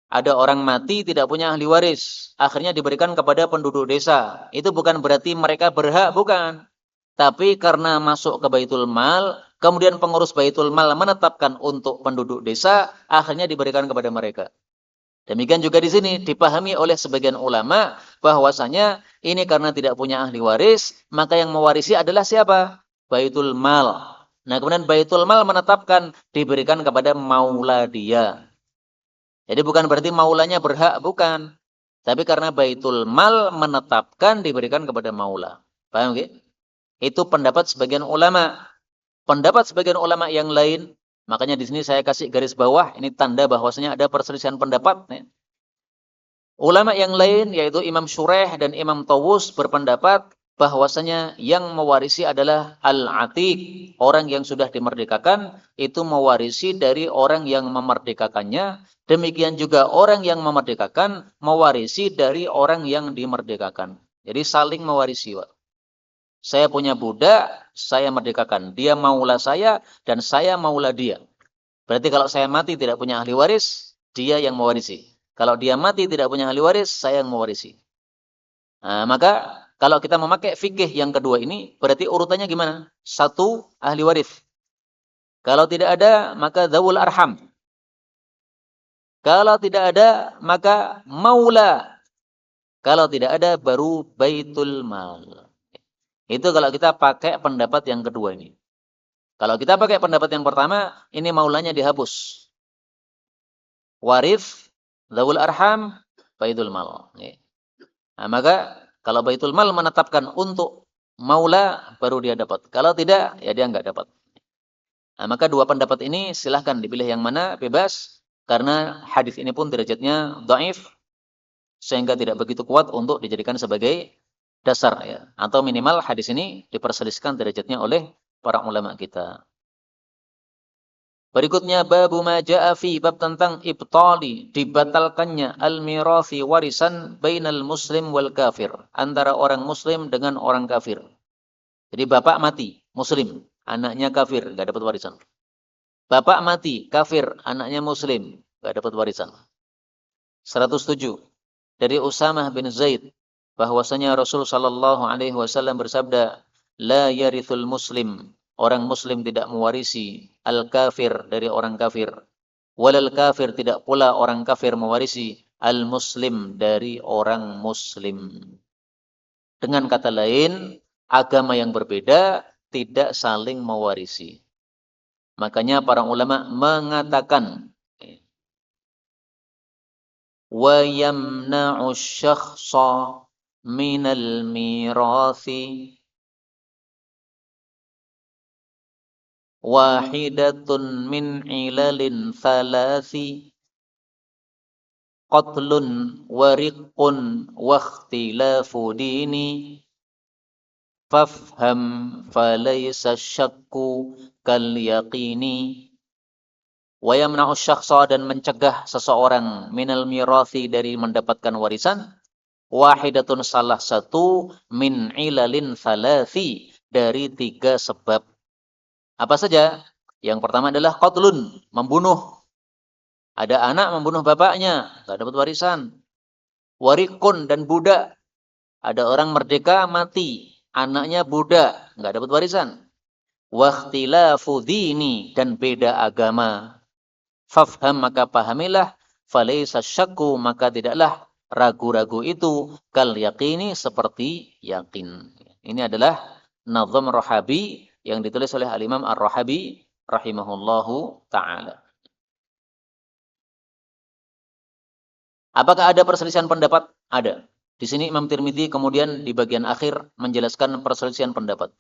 Ada orang mati tidak punya ahli waris, akhirnya diberikan kepada penduduk desa. Itu bukan berarti mereka berhak, bukan. Tapi karena masuk ke Baitul Mal, kemudian pengurus Baitul Mal menetapkan untuk penduduk desa, akhirnya diberikan kepada mereka. Demikian juga di sini dipahami oleh sebagian ulama bahwasanya ini karena tidak punya ahli waris, maka yang mewarisi adalah siapa? Baitul Mal. Nah, kemudian Baitul Mal menetapkan diberikan kepada maula dia. Jadi bukan berarti maulanya berhak, bukan. Tapi karena Baitul Mal menetapkan diberikan kepada maula. Paham nggih? Itu pendapat sebagian ulama. Pendapat sebagian ulama yang lain, makanya di sini saya kasih garis bawah, ini tanda bahwasanya ada perselisihan pendapat. Ulama yang lain, yaitu Imam Syureh dan Imam Tawus berpendapat bahwasanya yang mewarisi adalah al-atiq, orang yang sudah dimerdekakan, itu mewarisi dari orang yang memerdekakannya. Demikian juga orang yang memerdekakan mewarisi dari orang yang dimerdekakan. Jadi saling mewarisi, Pak. Saya punya budak, saya merdekakan. Dia maula saya dan saya maula dia. Berarti kalau saya mati tidak punya ahli waris, dia yang mewarisi. Kalau dia mati tidak punya ahli waris, saya yang mewarisi. Nah, maka kalau kita memakai fikih yang kedua ini, berarti urutannya gimana? Satu, ahli waris. Kalau tidak ada, maka dzawul arham. Kalau tidak ada, maka maula. Kalau tidak ada, baru baitul mal. Itu kalau kita pakai pendapat yang kedua ini. Kalau kita pakai pendapat yang pertama, ini maulanya dihapus. Waris, dzawul arham, baitul mal. Nah, maka kalau baitul mal menetapkan untuk maula, baru dia dapat. Kalau tidak, ya dia enggak dapat. Nah, maka dua pendapat ini silahkan dipilih yang mana, bebas. Karena hadis ini pun derajatnya dhaif, sehingga tidak begitu kuat untuk dijadikan sebagai dasar, ya. Atau minimal hadis ini diperselisihkan derajatnya oleh para ulama kita. Berikutnya babu ma jaa fi, bab tentang ibtali, dibatalkannya al-mirathi, warisan bainal muslim wal kafir, antara orang muslim dengan orang kafir. Jadi bapak mati muslim, anaknya kafir, enggak dapat warisan. Bapak mati kafir, anaknya muslim, enggak dapat warisan. 107 dari Usamah bin Zaid bahwasanya Rasul sallallahu alaihi wasallam bersabda, la yarithul muslim, orang muslim tidak mewarisi al-kafir dari orang kafir. Walal kafir, tidak pula orang kafir mewarisi al-muslim dari orang muslim. Dengan kata lain, agama yang berbeda tidak saling mewarisi. Makanya para ulama mengatakan wa yamna'u syakhsa minal mirathi wahidatun min ilalin thalathi qatlun wa riqqun wa ikhtilafu dini fafham falaysa syakku kal yaqini. Wa yamna'u syakhsa, dan mencegah seseorang minal mirathi, dari mendapatkan warisan, wahidatun, salah satu, min ilalin thalathi, dari 3 sebab. Apa saja? Yang pertama adalah qatlun, membunuh. Ada anak membunuh bapaknya, enggak dapat warisan. Warikun, dan budak. Ada orang merdeka mati, anaknya budak, enggak dapat warisan. Wakhtilafu dini, dan beda agama. Fafham, maka pahamilah. Falaysa syakku, maka tidaklah ragu-ragu itu. Kal yaqini, seperti yakin. Ini adalah nazam Rohabi yang ditulis oleh Al-Imam Ar-Rohabi rahimahullahu ta'ala. Apakah ada perselisihan pendapat? Ada. Di sini Imam Tirmidzi kemudian di bagian akhir menjelaskan perselisihan pendapat.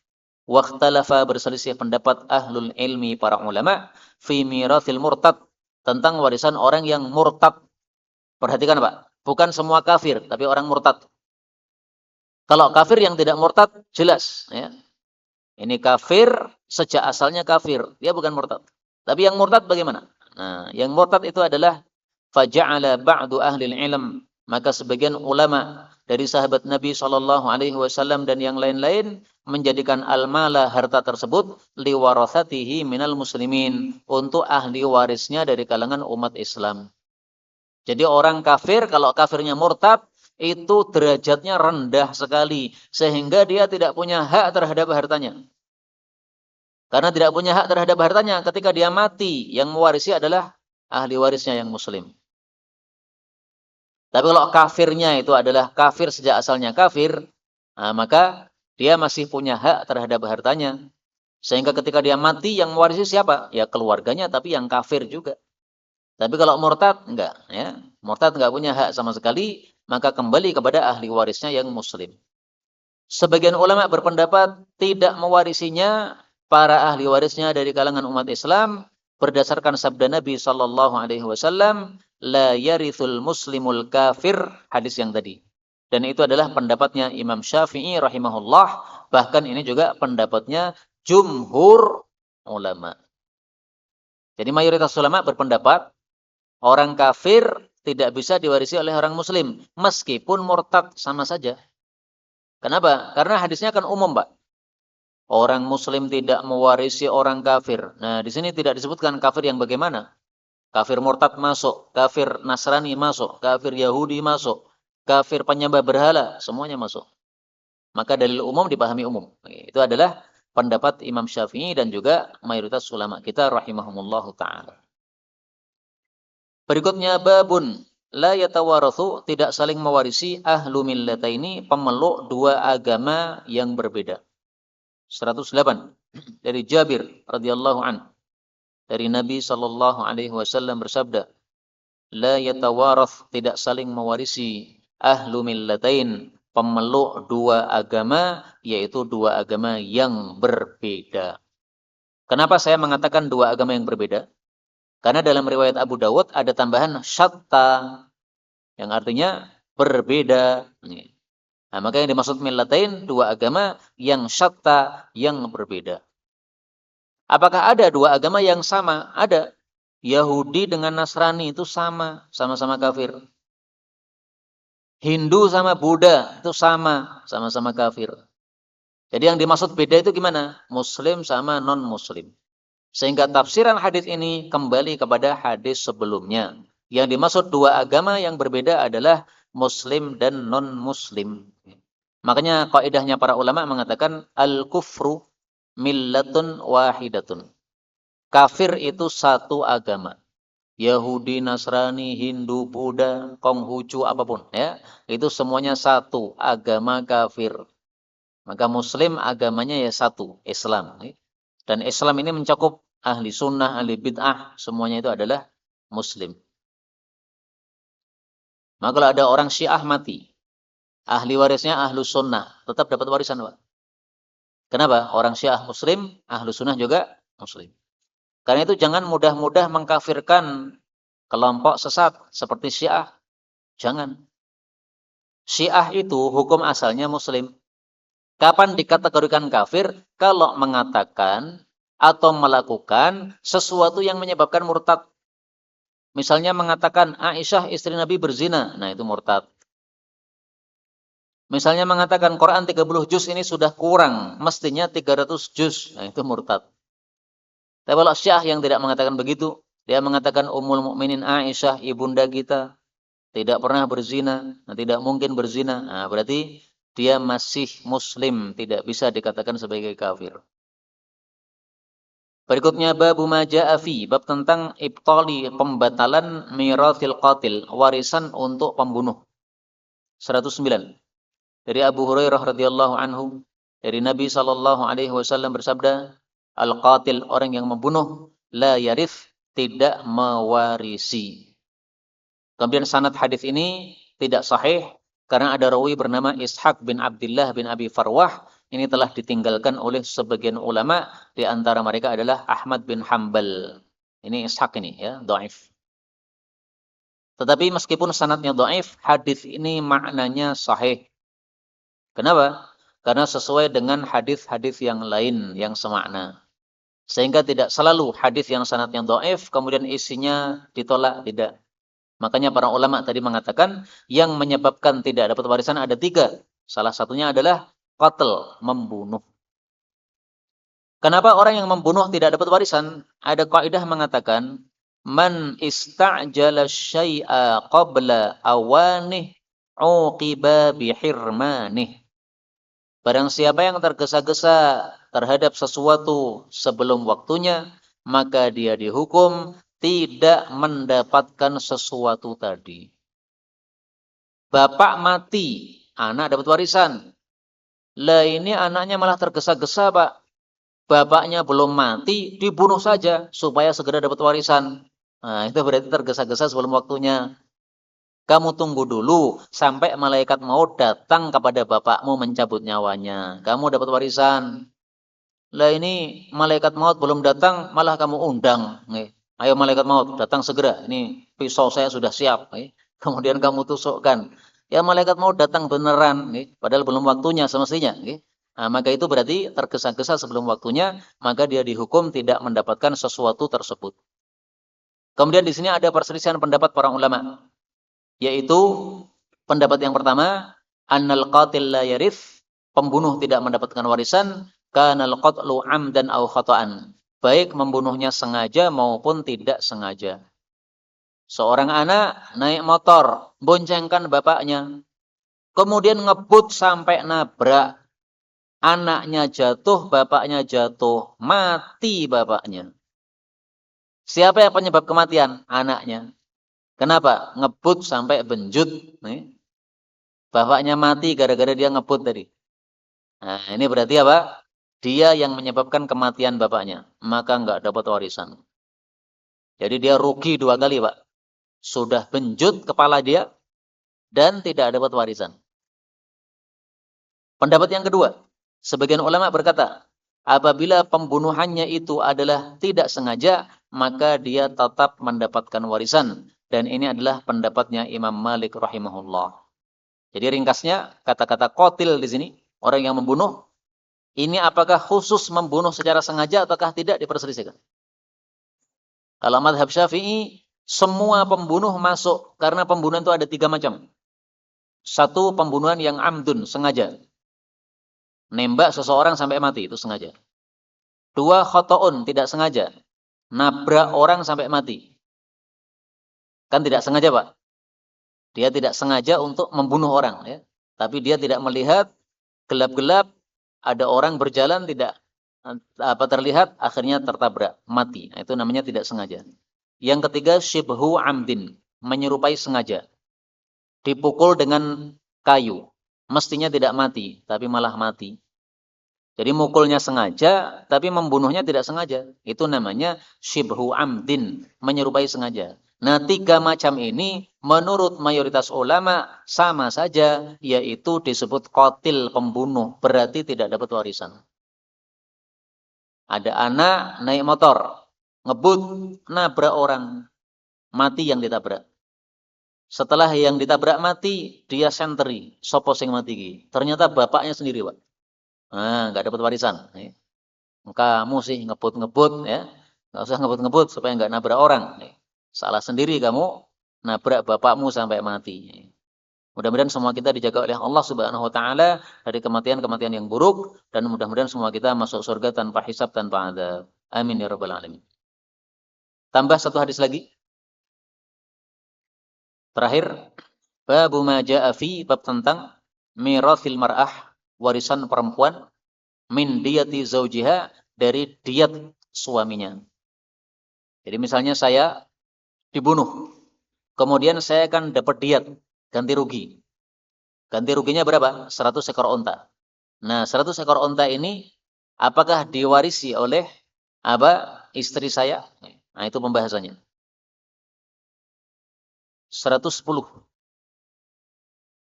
Waqtalafa, berselisih pendapat ahlul ilmi, para ulama, fi mirathil murtad, tentang warisan orang yang murtad. Perhatikan Pak, bukan semua kafir, tapi orang murtad. Kalau kafir yang tidak murtad, jelas. Ya. Ini kafir, sejak asalnya kafir, dia bukan murtad. Tapi yang murtad bagaimana? Nah, yang murtad itu adalah faja'ala ba'du ahlil ilm, maka sebagian ulama dari sahabat Nabi SAW dan yang lain-lain menjadikan al-mala harta tersebut liwarathatihi minal muslimin untuk ahli warisnya dari kalangan umat Islam. Jadi orang kafir kalau kafirnya murtad itu derajatnya rendah sekali sehingga dia tidak punya hak terhadap hartanya. Karena tidak punya hak terhadap hartanya ketika dia mati yang mewarisi adalah ahli warisnya yang muslim. Tapi kalau kafirnya itu adalah kafir sejak asalnya kafir, nah, maka dia masih punya hak terhadap hartanya. Sehingga ketika dia mati yang mewarisi siapa? Ya keluarganya tapi yang kafir juga. Tapi kalau murtad enggak, ya. Murtad enggak punya hak sama sekali, maka kembali kepada ahli warisnya yang muslim. Sebagian ulama berpendapat tidak mewarisinya para ahli warisnya dari kalangan umat Islam berdasarkan sabda Nabi sallallahu alaihi wasallam, la yarithul muslimul kafir, hadis yang tadi. Dan itu adalah pendapatnya Imam Syafi'i rahimahullah, bahkan ini juga pendapatnya jumhur ulama. Jadi mayoritas ulama berpendapat orang kafir tidak bisa diwarisi oleh orang muslim meskipun murtad sama saja. Kenapa? Karena hadisnya kan umum, Pak. Orang muslim tidak mewarisi orang kafir. Nah, di sini tidak disebutkan kafir yang bagaimana. Kafir murtad masuk, kafir Nasrani masuk, kafir Yahudi masuk, kafir penyembah berhala, semuanya masuk. Maka dalil umum dipahami umum. Itu adalah pendapat Imam Syafi'i dan juga mayoritas ulama kita rahimahumullahu ta'ala. Berikutnya babun la yatawarathu, tidak saling mewarisi ahlu millataini, pemeluk dua agama yang berbeda. 108 dari Jabir radhiyallahu an, dari Nabi sallallahu alaihi wasallam bersabda, la yatawarath, tidak saling mewarisi ahlu millatain, pemeluk dua agama, yaitu dua agama yang berbeda. Kenapa saya mengatakan dua agama yang berbeda? Karena dalam riwayat Abu Dawud ada tambahan syatta yang artinya berbeda. Nah, maka yang dimaksud millatain, dua agama yang syatta, yang berbeda. Apakah ada dua agama yang sama? Ada. Yahudi dengan Nasrani itu sama, sama-sama kafir. Hindu sama Buddha itu sama, sama-sama kafir. Jadi yang dimaksud beda itu gimana? Muslim sama non-muslim. Sehingga tafsiran hadis ini kembali kepada hadis sebelumnya. Yang dimaksud dua agama yang berbeda adalah muslim dan non-muslim. Makanya kaidahnya para ulama mengatakan al-kufru millatun wahidatun. Kafir itu satu agama. Yahudi, Nasrani, Hindu, Buddha, Konghucu, apapun, ya. Itu semuanya satu, agama kafir. Maka muslim agamanya ya satu, Islam. Dan Islam ini mencakup ahli sunnah, ahli bid'ah, semuanya itu adalah muslim. Maka kalau ada orang Syiah mati, ahli warisnya ahlu sunnah, tetap dapat warisan, Pak. Kenapa? Orang Syiah muslim, ahlu sunnah juga muslim. Karena itu jangan mudah-mudah mengkafirkan kelompok sesat seperti Syiah. Jangan. Syiah itu hukum asalnya muslim. Kapan dikategorikan kafir? Kalau mengatakan atau melakukan sesuatu yang menyebabkan murtad. Misalnya mengatakan Aisyah istri Nabi berzina, nah itu murtad. Misalnya mengatakan Quran 30 juz ini sudah kurang, mestinya 300 juz, nah itu murtad. Tapi kalau Syiah yang tidak mengatakan begitu, dia mengatakan Ummul Mukminin Aisyah, ibunda kita, tidak pernah berzina, tidak mungkin berzina. Nah, berarti dia masih muslim, tidak bisa dikatakan sebagai kafir. Berikutnya babu ma jaa fi, bab tentang ibtali, pembatalan mirathil qatil, warisan untuk pembunuh. 109. Dari Abu Hurairah radhiyallahu anhu, dari Nabi sallallahu alaihi wasallam bersabda, al-qatil, orang yang membunuh, la yarith, tidak mewarisi. Kemudian sanad hadis ini tidak sahih karena ada rawi bernama Ishaq bin Abdullah bin Abi Farwah. Ini telah ditinggalkan oleh sebagian ulama, di antara mereka adalah Ahmad bin Hanbal. Ini Ishaq ini ya, dhaif. Tetapi meskipun sanadnya dhaif, hadis ini maknanya sahih. Kenapa? Karena sesuai dengan hadis-hadis yang lain yang semakna. Sehingga tidak selalu hadis yang sanadnya dhaif kemudian isinya ditolak, tidak. Makanya para ulama tadi mengatakan yang menyebabkan tidak dapat warisan ada 3. Salah satunya adalah qatl, membunuh. Kenapa orang yang membunuh tidak dapat warisan? Ada kaidah mengatakan, man ista'jala syai'a qabla awanih uqiba bihirmanih. Barang siapa yang tergesa-gesa terhadap sesuatu sebelum waktunya, maka dia dihukum tidak mendapatkan sesuatu tadi. Bapak mati, anak dapat warisan. Lah ini anaknya malah tergesa-gesa, Pak. Bapaknya belum mati, dibunuh saja supaya segera dapat warisan. Nah, itu berarti tergesa-gesa sebelum waktunya. Kamu tunggu dulu sampai malaikat maut datang kepada bapakmu mencabut nyawanya. Kamu dapat warisan. Lah ini malaikat maut belum datang, malah kamu undang. Ayo malaikat maut, datang segera. Ini pisau saya sudah siap. Kemudian kamu tusukkan. Ya malaikat maut datang beneran. Padahal belum waktunya semestinya. Nah, maka itu berarti tergesa-gesa sebelum waktunya, maka dia dihukum tidak mendapatkan sesuatu tersebut. Kemudian di sini ada perselisihan pendapat para ulama, yaitu pendapat yang pertama, annal qatil la yarith, pembunuh tidak mendapatkan warisan, kanal qatlu amdan aw khata'an, baik membunuhnya sengaja maupun tidak sengaja. Seorang anak naik motor, boncengkan bapaknya, kemudian ngebut sampai nabrak. Anaknya jatuh, bapaknya jatuh, mati bapaknya. Siapa yang penyebab kematian? Anaknya. Kenapa? Ngebut sampai benjut. Bapaknya mati gara-gara dia ngebut tadi. Nah, ini berarti apa? Dia yang menyebabkan kematian bapaknya. Maka nggak dapat warisan. Jadi dia rugi 2 kali, Pak. Sudah benjut kepala dia dan tidak dapat warisan. Pendapat yang kedua, sebagian ulama berkata, apabila pembunuhannya itu adalah tidak sengaja, maka dia tetap mendapatkan warisan. Dan ini adalah pendapatnya Imam Malik rahimahullah. Jadi ringkasnya, kata-kata qatil di sini, orang yang membunuh, ini apakah khusus membunuh secara sengaja ataukah tidak diperselisihkan. Kalau mazhab Syafi'i, semua pembunuh masuk, karena pembunuhan itu ada 3 macam. Satu, pembunuhan yang amdun, sengaja. Nembak seseorang sampai mati, itu sengaja. 2, khoto'un, tidak sengaja. Nabrak orang sampai mati. Kan tidak sengaja, Pak. Dia tidak sengaja untuk membunuh orang. Ya. Tapi dia tidak melihat, gelap-gelap, ada orang berjalan, tidak terlihat, akhirnya tertabrak, mati. Itu namanya tidak sengaja. Yang ketiga, syibhu amdin, menyerupai sengaja. Dipukul dengan kayu. Mestinya tidak mati, tapi malah mati. Jadi mukulnya sengaja, tapi membunuhnya tidak sengaja. Itu namanya syibhu amdin, menyerupai sengaja. Nah, 3 macam ini menurut mayoritas ulama sama saja, yaitu disebut qatil, pembunuh. Berarti tidak dapat warisan. Ada anak naik motor, ngebut, nabrak orang, mati yang ditabrak. Setelah yang ditabrak mati, dia senteri, sopo sing mati. Ternyata bapaknya sendiri, Pak. Nah, nggak dapat warisan. Kamu sih ngebut-ngebut, ya. Nggak usah ngebut-ngebut supaya nggak nabrak orang. Salah sendiri kamu nabrak bapakmu sampai mati. Mudah-mudahan semua kita dijaga oleh Allah Subhanahu wa taala dari kematian-kematian yang buruk, dan mudah-mudahan semua kita masuk surga tanpa hisab, tanpa adzab. Amin ya rabbal alamin. Tambah 1 hadis lagi. Terakhir, babu ma jaa'a fi, bab tentang mirathil mar'ah, warisan perempuan, min diyati zaujiha, dari diat suaminya. Jadi misalnya saya dibunuh, kemudian saya akan dapat diat, ganti rugi. Ganti ruginya berapa? 100 ekor onta. Nah, 100 ekor onta ini apakah diwarisi oleh istri saya? Nah, itu pembahasannya. 110.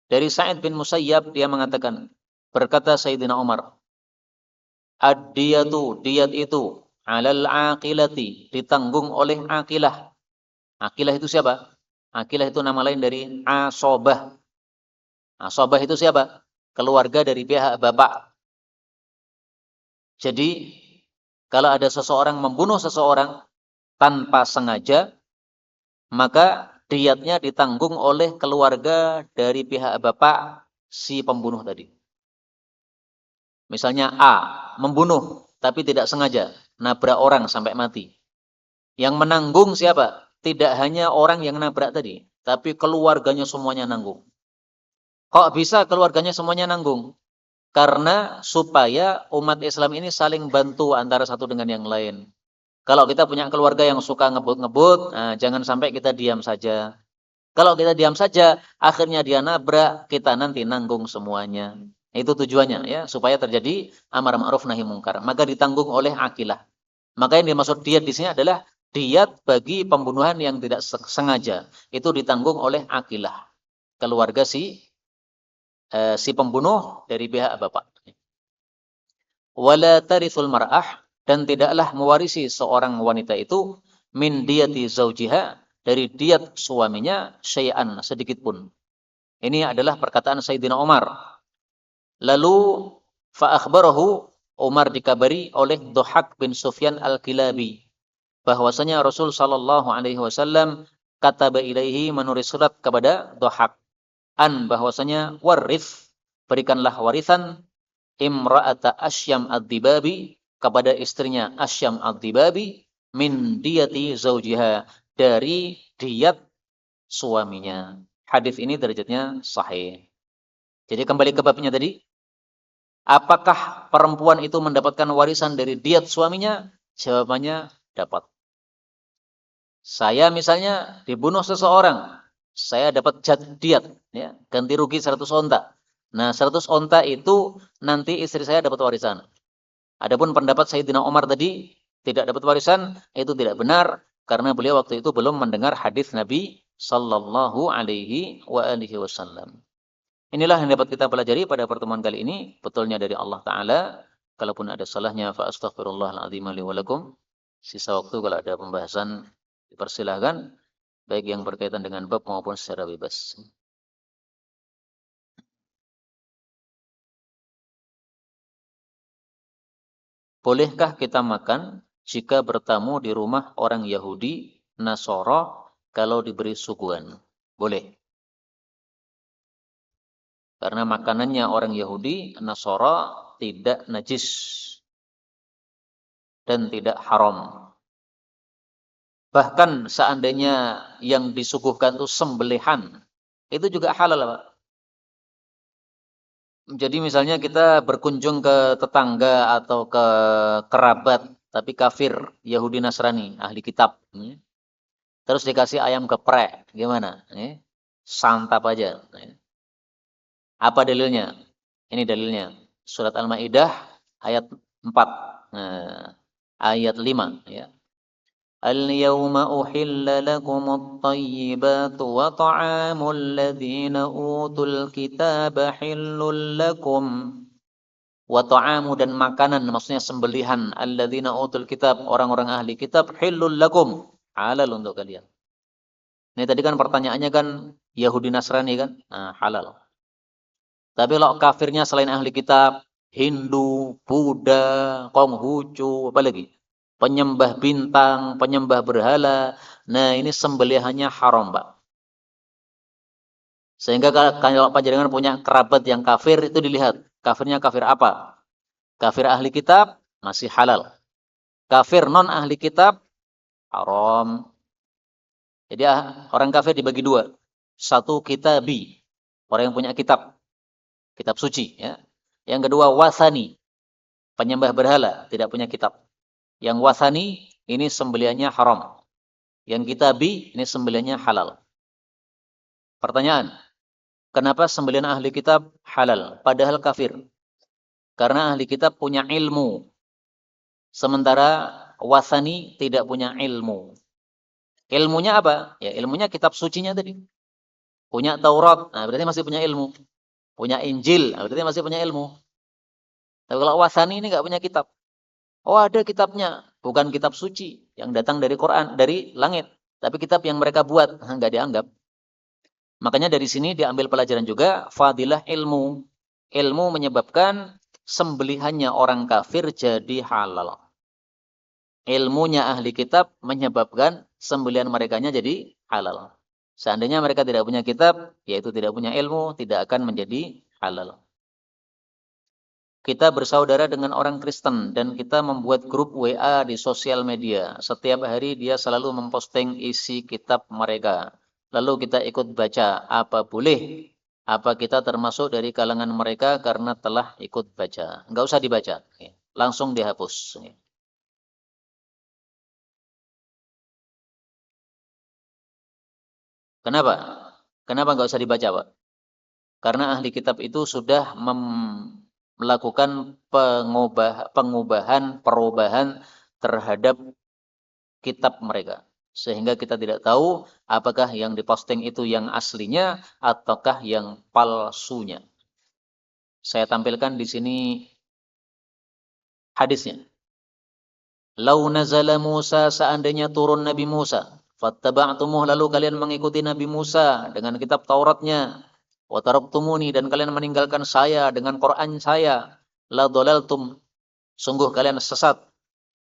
Dari Sa'id bin Musayyab, dia mengatakan, berkata Sayyidina Umar, ad-diyatu, diat itu, alal aqilati, ditanggung oleh aqilah. Aqilah itu siapa? Aqilah itu nama lain dari asobah. Asobah itu siapa? Keluarga dari pihak bapak. Jadi, kalau ada seseorang membunuh seseorang tanpa sengaja, maka diatnya ditanggung oleh keluarga dari pihak bapak si pembunuh tadi. Misalnya A membunuh, tapi tidak sengaja, nabrak orang sampai mati. Yang menanggung siapa? Tidak hanya orang yang nabrak tadi, tapi keluarganya semuanya nanggung. Kok bisa keluarganya semuanya nanggung? Karena supaya umat Islam ini saling bantu antara satu dengan yang lain. Kalau kita punya keluarga yang suka ngebut-ngebut, nah, jangan sampai kita diam saja. Kalau kita diam saja, akhirnya dia nabrak, kita nanti nanggung semuanya. Itu tujuannya ya, supaya terjadi amar ma'ruf nahi mungkar. Maka ditanggung oleh akilah. Maka yang dimaksud diat di sini adalah diat bagi pembunuhan yang tidak sengaja. Itu ditanggung oleh akilah. Keluarga si pembunuh dari pihak bapak. Wala tarithul mar'ah, dan tidaklah mewarisi seorang wanita itu min diyati zaujiha, dari diat suaminya, syai'an, sedikit pun. Ini adalah perkataan Sayyidina Umar. Lalu fa akhbarahu, Umar dikabari oleh Dhahak bin Sufyan al-Kilabi bahwasanya Rasul sallallahu alaihi wasallam kataba ilaihi, menulis surat kepada Dhahak, bahwasanya warith, berikanlah warisan, imra'ata Asyam ad-Dibabi, kepada istrinya Asyam ad-Dibabi, min diyati zaujiha, dari diat suaminya. Hadis ini derajatnya sahih. Jadi kembali ke babnya tadi, apakah perempuan itu mendapatkan warisan dari diat suaminya? Jawabannya dapat. Saya misalnya dibunuh seseorang, saya dapat diat, ya, ganti rugi 100 onta. Nah, 100 onta itu nanti istri saya dapat warisan. Adapun pendapat Sayyidina Umar tadi tidak dapat warisan, itu tidak benar karena beliau waktu itu belum mendengar hadis Nabi sallallahu alaihi wa alihi wasallam. Inilah yang dapat kita pelajari pada pertemuan kali ini, betulnya dari Allah taala. Kalaupun ada salahnya, fa astaghfirullahal azim li wa lakum. Sisa waktu kalau ada pembahasan dipersilahkan, baik yang berkaitan dengan bab maupun secara bebas. Bolehkah kita makan jika bertamu di rumah orang Yahudi, Nasoro, kalau diberi suguhan? Boleh. Karena makanannya orang Yahudi, Nasoro tidak najis dan tidak haram. Bahkan seandainya yang disuguhkan itu sembelihan, itu juga halal, Pak. Jadi misalnya kita berkunjung ke tetangga atau ke kerabat, tapi kafir, Yahudi Nasrani, ahli kitab. Terus dikasih ayam geprek, gimana? Santap aja. Apa dalilnya? Ini dalilnya. Surat Al-Maidah ayat 4. Nah, ayat 5 ya. Al-yawma uhilla lakumut tayyibatu wa ta'amul ladzina utul kitaba hillul lakum. Wa ta'amu, dan makanan, maksudnya sembelihan, alladzina utul kitab, orang-orang ahli kitab, hillul lakum, halal untuk kalian. Ini tadi kan pertanyaannya kan Yahudi Nasrani kan? Nah, halal. Tapi kalau kafirnya selain ahli kitab, Hindu, Buddha, Konghucu, apa lagi? Penyembah bintang, penyembah berhala. Nah, ini sembelihannya haram, Pak. Sehingga kalau panjenengan punya kerabat yang kafir, itu dilihat. Kafirnya kafir apa? Kafir ahli kitab, masih halal. Kafir non ahli kitab, haram. Jadi orang kafir dibagi dua. Satu kitabi, orang yang punya kitab. Kitab suci, ya. Yang kedua wasani, penyembah berhala, tidak punya kitab. Yang wasani ini sembelihannya haram. Yang kitabi ini sembelihannya halal. Pertanyaan, kenapa sembelihan ahli kitab halal padahal kafir? Karena ahli kitab punya ilmu. Sementara wasani tidak punya ilmu. Ilmunya apa? Ya, ilmunya kitab sucinya tadi. Punya Taurat, nah berarti masih punya ilmu. Punya Injil, nah berarti masih punya ilmu. Tapi kalau wasani ini nggak punya kitab. Oh, ada kitabnya, bukan kitab suci yang datang dari Quran, dari langit, tapi kitab yang mereka buat, nggak dianggap. Makanya dari sini diambil pelajaran juga fadilah ilmu. Ilmu menyebabkan sembelihannya orang kafir jadi halal. Ilmunya ahli kitab menyebabkan sembelihan merekanya jadi halal. Seandainya mereka tidak punya kitab, yaitu tidak punya ilmu, tidak akan menjadi halal. kita bersaudara dengan orang Kristen dan kita membuat grup WA di sosial media. Setiap hari dia selalu memposting isi kitab mereka. Lalu kita ikut baca. Apa boleh? Apa kita termasuk dari kalangan mereka karena telah ikut baca? Enggak usah dibaca. Langsung dihapus. Kenapa? Kenapa enggak usah dibaca, Pak? Karena ahli kitab itu sudah melakukan perubahan terhadap kitab mereka. Sehingga kita tidak tahu apakah yang diposting itu yang aslinya ataukah yang palsunya. Saya tampilkan di sini hadisnya. Lau nazala Musa, seandainya turun Nabi Musa, fattaba'tumuh, lalu kalian mengikuti Nabi Musa dengan kitab Tauratnya, wa taraktumuni, dan kalian meninggalkan saya dengan Quran saya, la dhalaltum, sungguh kalian sesat.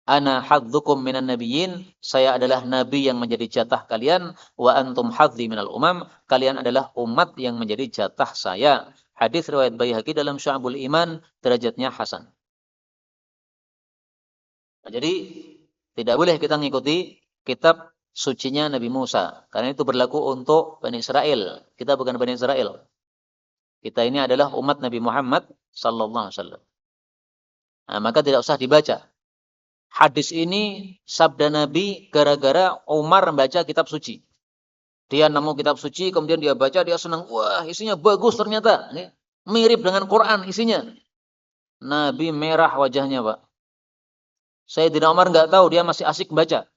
Ana hadzukum minan nabiyyin, saya adalah nabi yang menjadi jatah kalian, wa antum hadzi minal umam, kalian adalah umat yang menjadi jatah saya. Hadis riwayat Baihaqi dalam Syu'abul Iman, derajatnya hasan. Nah, jadi tidak boleh kita mengikuti kitab sucinya Nabi Musa, karena itu berlaku untuk Bani Israel. Kita bukan Bani Israel. Kita ini adalah umat Nabi Muhammad sallallahu alaihi wasallam. Nah, maka tidak usah dibaca. Hadis ini sabda Nabi gara-gara Umar membaca kitab suci. Dia nemu kitab suci, kemudian dia baca, dia senang. Wah, isinya bagus ternyata. Mirip dengan Quran isinya. Nabi merah wajahnya, Pak. Sayyidina Umar nggak tahu, dia masih asik baca.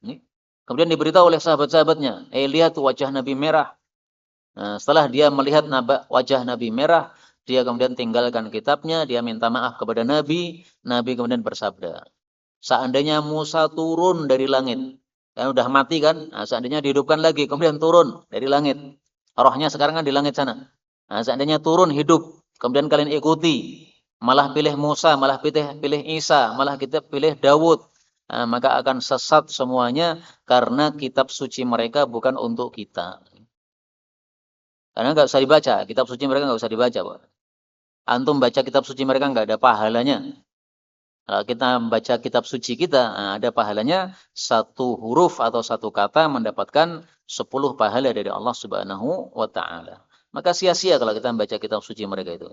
Kemudian diberitahu oleh sahabat-sahabatnya, lihat wajah Nabi merah. Nah, setelah dia melihat wajah Nabi merah, dia kemudian tinggalkan kitabnya, dia minta maaf kepada Nabi. Nabi kemudian bersabda, seandainya Musa turun dari langit, kan udah mati kan, nah, seandainya dihidupkan lagi, kemudian turun dari langit, rohnya sekarang kan di langit sana. Nah, seandainya turun hidup, kemudian kalian ikuti, malah pilih Musa, malah pilih Isa, malah kita pilih Dawud, nah, maka akan sesat semuanya karena kitab suci mereka bukan untuk kita. Karena nggak usah dibaca, kitab suci mereka nggak usah dibaca, Pak. Antum baca kitab suci mereka nggak ada pahalanya. Kalau kita membaca kitab suci kita, ada pahalanya, satu huruf atau satu kata mendapatkan 10 pahala dari Allah Subhanahu wa Ta'ala. Maka sia-sia kalau kita membaca kitab suci mereka itu.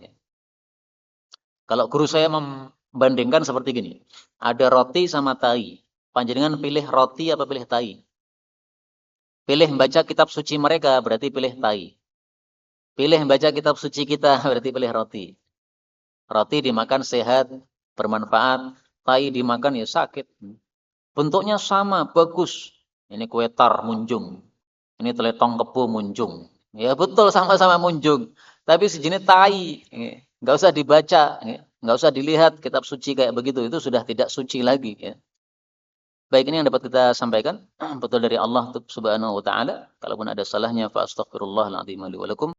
Kalau guru saya membandingkan seperti gini, ada roti sama tai. Panjenengan pilih roti apa pilih tai? Pilih membaca kitab suci mereka, berarti pilih tai. Pilih membaca kitab suci kita, berarti pilih roti. Roti dimakan sehat, bermanfaat, tai dimakan ya sakit. Bentuknya sama, bagus. Ini kue tar munjung. Ini teletong kebo munjung. Ya betul, sama-sama munjung. Tapi sejenis tai. Nggak usah dibaca. Nggak usah dilihat kitab suci kayak begitu. Itu sudah tidak suci lagi. Ya. Baik, ini yang dapat kita sampaikan. Betul dari Allah subhanahu wa ta'ala. Kalaupun ada salahnya, fa astaghfirullahaladzim li wa lakum.